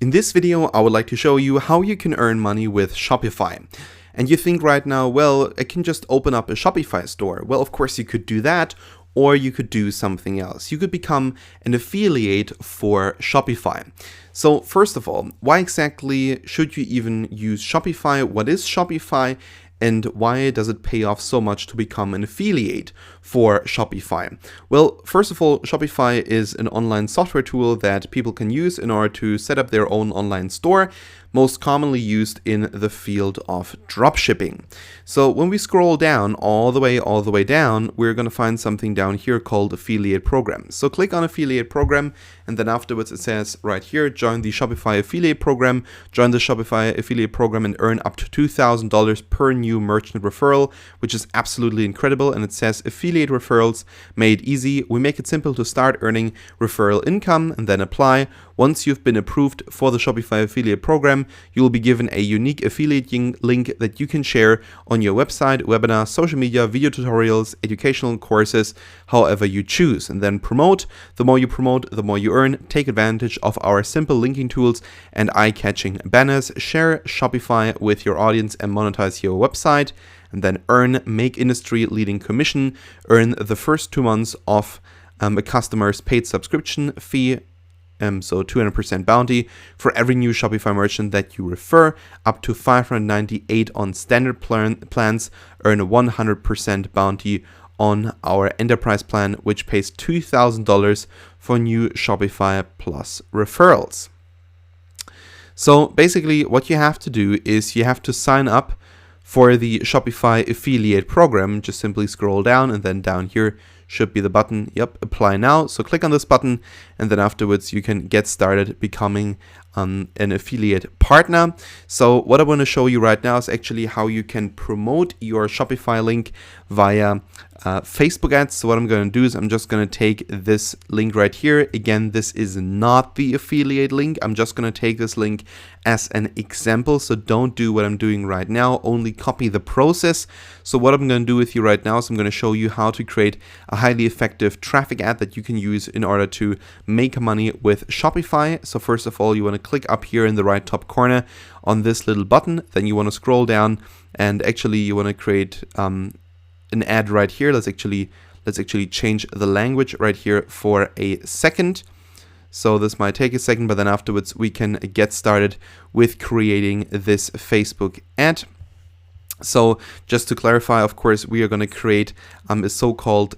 In this video, I would like to show you how you can earn money with Shopify. And you think right now, well, I can just open up a Shopify store. Well, of course you could do that, or you could do something else. You could become an affiliate for Shopify. So first of all, why exactly should you even use Shopify? What is Shopify? And why does it pay off so much to become an affiliate for Shopify? Well, first of all, Shopify is an online software tool that people can use in order to set up their own online store, most commonly used in the field of dropshipping. So when we scroll down all the way down, we're going to find something down here called affiliate program. So click on affiliate program, and then afterwards it says right here, join the Shopify affiliate program, join the Shopify affiliate program and earn up to $2,000 per new merchant referral, which is absolutely incredible. And it says affiliate referrals made easy. We make it simple to start earning referral income and then apply. Once you've been approved for the Shopify affiliate program, you will be given a unique affiliate link that you can share on your website, webinar, social media, video tutorials, educational courses, however you choose. And then promote. The more you promote, the more you earn. Take advantage of our simple linking tools and eye-catching banners. Share Shopify with your audience and monetize your website. And then earn, make industry-leading commission. Earn the first 2 months of a customer's paid subscription fee. So 200% bounty for every new Shopify merchant that you refer, up to 598 on standard plans, earn a 100% bounty on our enterprise plan, which pays $2,000 for new Shopify Plus referrals. So basically what you have to do is you have to sign up for the Shopify affiliate program. Just simply scroll down and then down here should be the button, apply now. So click on this button and then afterwards you can get started becoming an affiliate partner. So what I want to show you right now is actually how you can promote your Shopify link via Facebook ads. So what I'm going to do is I'm just going to take this link right here. Again, this is not the affiliate link. I'm just going to take this link as an example. So don't do what I'm doing right now, only copy the process. So what I'm going to do with you right now is I'm going to show you how to create a highly effective traffic ad that you can use in order to make money with Shopify. So first of all, you want to click up here in the right top corner on this little button. Then you want to scroll down and actually you want to create an ad right here. Let's actually change the language right here for a second. So this might take a second, but then afterwards we can get started with creating this Facebook ad. So just to clarify, of course, we are going to create a so-called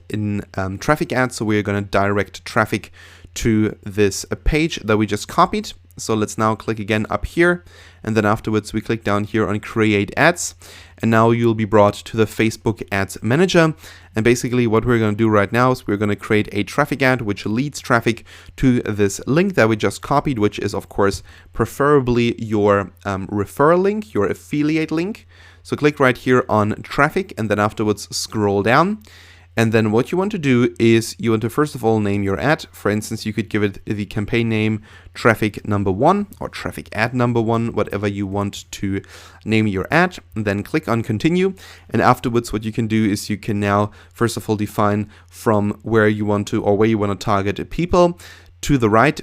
traffic ad. So we are going to direct traffic to this page that we just copied. So let's now click again up here, and then afterwards we click down here on create ads, and now you'll be brought to the Facebook ads manager. And basically what we're going to do right now is we're going to create a traffic ad which leads traffic to this link that we just copied, which is of course preferably your referral link, your affiliate link. So click right here on traffic and then afterwards scroll down. And then what you want to do is you want to first of all name your ad. For instance, you could give it the campaign name traffic number 1 or traffic ad number 1, whatever you want to name your ad. And then click on continue. And afterwards, what you can do is you can now first of all define from where you want to or where you want to target people. To the right,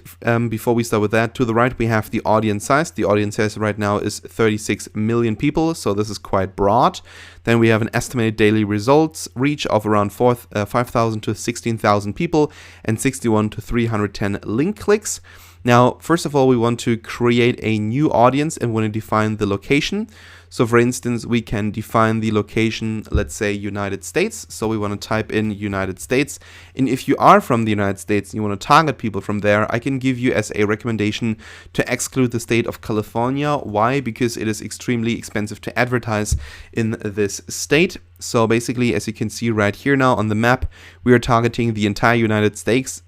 before we start with that, to the right we have the audience size. The audience size right now is 36 million people, so this is quite broad. Then we have an estimated daily results reach of around 5,000 to 16,000 people and 61 to 310 link clicks. Now, first of all, we want to create a new audience and want to define the location. So for instance, we can define the location, let's say United States. So we want to type in United States. And if you are from the United States and you want to target people from there, I can give you as a recommendation to exclude the state of California. Why? Because it is extremely expensive to advertise in this state. So basically, as you can see right here now on the map, we are targeting the entire United States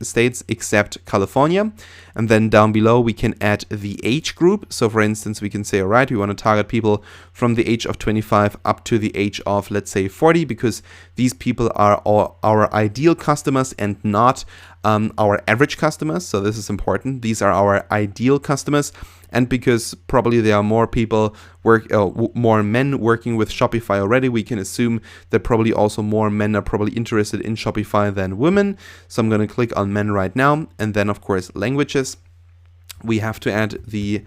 except California. And then down below, we can add the age group. So for instance, we can say, all right, we want to target people from the age of 25 up to the age of, let's say, 40, because these people are our ideal customers and not our average customers. So this is important. These are our ideal customers. And because probably there are more people more men working with Shopify already, we can assume that probably also more men are probably interested in Shopify than women. So I'm going to click on men right now. And then of course languages. we have to add the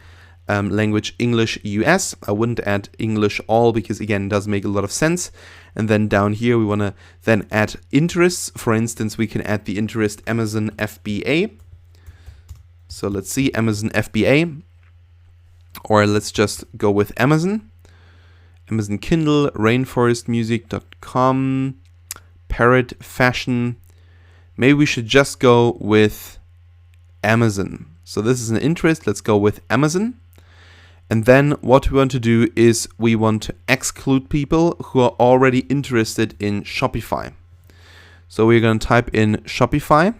language English US. I wouldn't add English all because, again, it doesn't make a lot of sense. And then down here, we want to then add interests. For instance, we can add the interest Amazon FBA. So let's see, Amazon FBA. Or let's just go with Amazon. Amazon Kindle, rainforestmusic.com, Parrot Fashion. Maybe we should just go with Amazon. So this is an interest. Let's go with Amazon. And then what we want to do is we want to exclude people who are already interested in Shopify. So we're going to type in Shopify.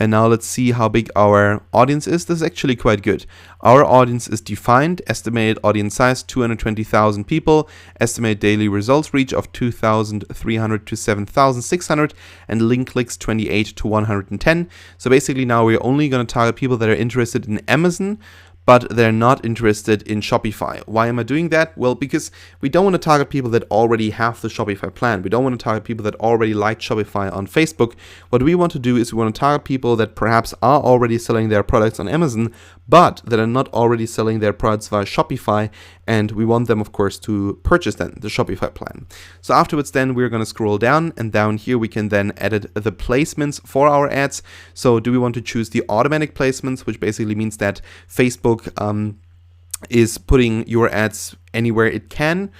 And now let's see how big our audience is. This is actually quite good. Our audience is defined, estimated audience size 220,000 people, estimated daily results reach of 2,300 to 7,600, and link clicks 28 to 110. So basically now we're only going to target people that are interested in Amazon, but they're not interested in Shopify. Why am I doing that? Well, because we don't want to target people that already have the Shopify plan. We don't want to target people that already like Shopify on Facebook. What we want to do is we want to target people that perhaps are already selling their products on Amazon, but that are not already selling their products via Shopify, and we want them, of course, to purchase then the Shopify plan. So afterwards then we're going to scroll down, and down here we can then edit the placements for our ads. So do we want to choose the automatic placements, which basically means that Facebook is putting your ads anywhere it can?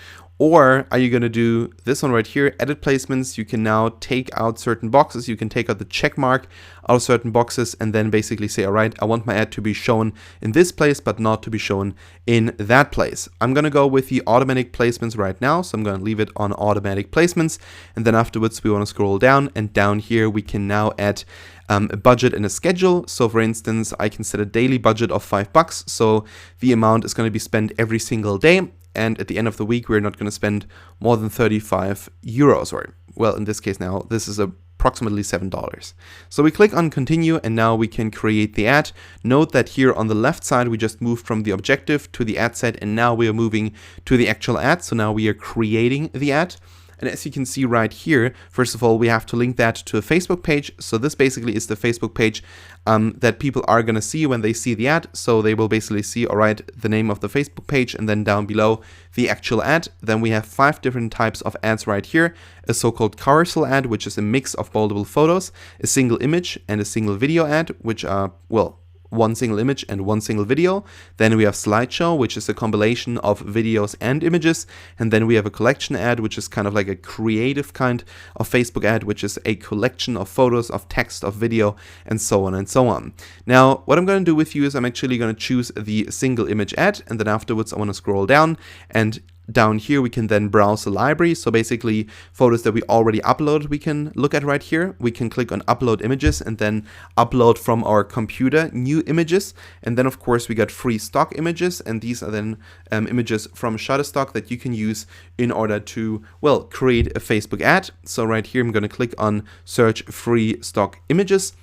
Or are you going to do this one right here, edit placements? You can now take out certain boxes. You can take out the check mark out of certain boxes and then basically say, all right, I want my ad to be shown in this place, but not to be shown in that place. I'm going to go with the automatic placements right now. So I'm going to leave it on automatic placements. And then afterwards, we want to scroll down, and down here, we can now add a budget and a schedule. So for instance, I can set a daily budget of $5. So the amount is going to be spent every single day. And at the end of the week, we're not going to spend more than 35 euros, or, well, in this case now, this is approximately $7. So we click on continue, and now we can create the ad. Note that here on the left side, we just moved from the objective to the ad set, and now we are moving to the actual ad. So now we are creating the ad. And as you can see right here, first of all, we have to link that to a Facebook page. So this basically is the Facebook page that people are going to see when they see the ad. So they will basically see, all right, the name of the Facebook page, and then down below the actual ad. Then we have 5 different types of ads right here. A so-called carousel ad, which is a mix of multiple photos, a single image, and a single video ad, which are, well, one single image and one single video. Then we have slideshow, which is a compilation of videos and images. And then we have a collection ad, which is kind of like a creative kind of Facebook ad, which is a collection of photos, of text, of video, and so on and so on. Now, what I'm going to do with you is I'm actually going to choose the single image ad, and then afterwards I want to scroll down, and down here we can then browse the library. So basically photos that we already uploaded we can look at right here. We can click on upload images and then upload from our computer new images. And then of course we got free stock images, and these are then images from Shutterstock that you can use in order to, well, create a Facebook ad. So right here I'm going to click on search free stock images,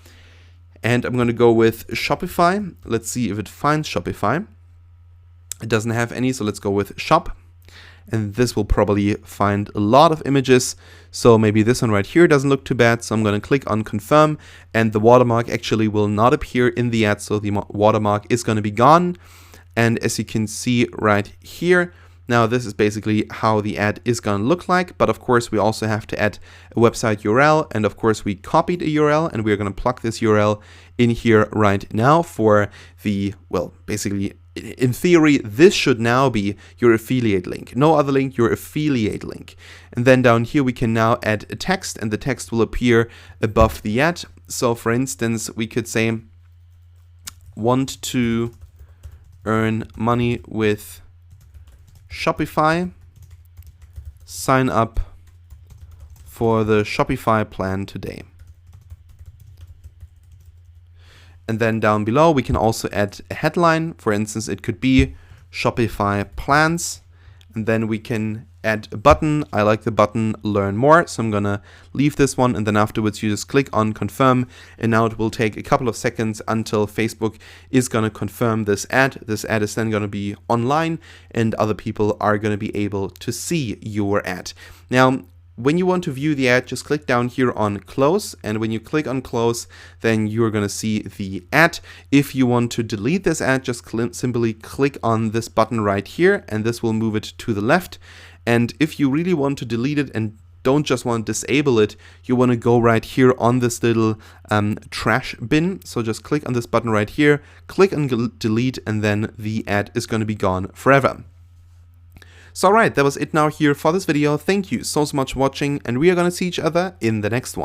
and I'm going to go with Shopify. Let's see if it finds Shopify. It doesn't have any, so let's go with shop. And this will probably find a lot of images. So maybe this one right here doesn't look too bad. So I'm going to click on confirm, and the watermark actually will not appear in the ad. So the watermark is going to be gone. And as you can see right here, now this is basically how the ad is going to look like. But of course, we also have to add a website URL. And of course, we copied a URL, and we're going to plug this URL in here right now for the, well, basically, in theory, this should now be your affiliate link. No other link, your affiliate link. And then down here, we can now add a text, and the text will appear above the ad. So for instance, we could say, want to earn money with Shopify, sign up for the Shopify plan today. And then down below, we can also add a headline. For instance, it could be Shopify plans. And then we can add a button. I like the button learn more. So I'm going to leave this one. And then afterwards, you just click on confirm. And now it will take a couple of seconds until Facebook is going to confirm this ad. This ad is then going to be online, and other people are going to be able to see your ad. Now, when you want to view the ad, just click down here on close. And when you click on close, then you're going to see the ad. If you want to delete this ad, just simply click on this button right here, and this will move it to the left. And if you really want to delete it and don't just want to disable it, you want to go right here on this little trash bin. So just click on this button right here, click on delete, and then the ad is going to be gone forever. So alright, that was it now here for this video. Thank you so much for watching, and we are going to see each other in the next one.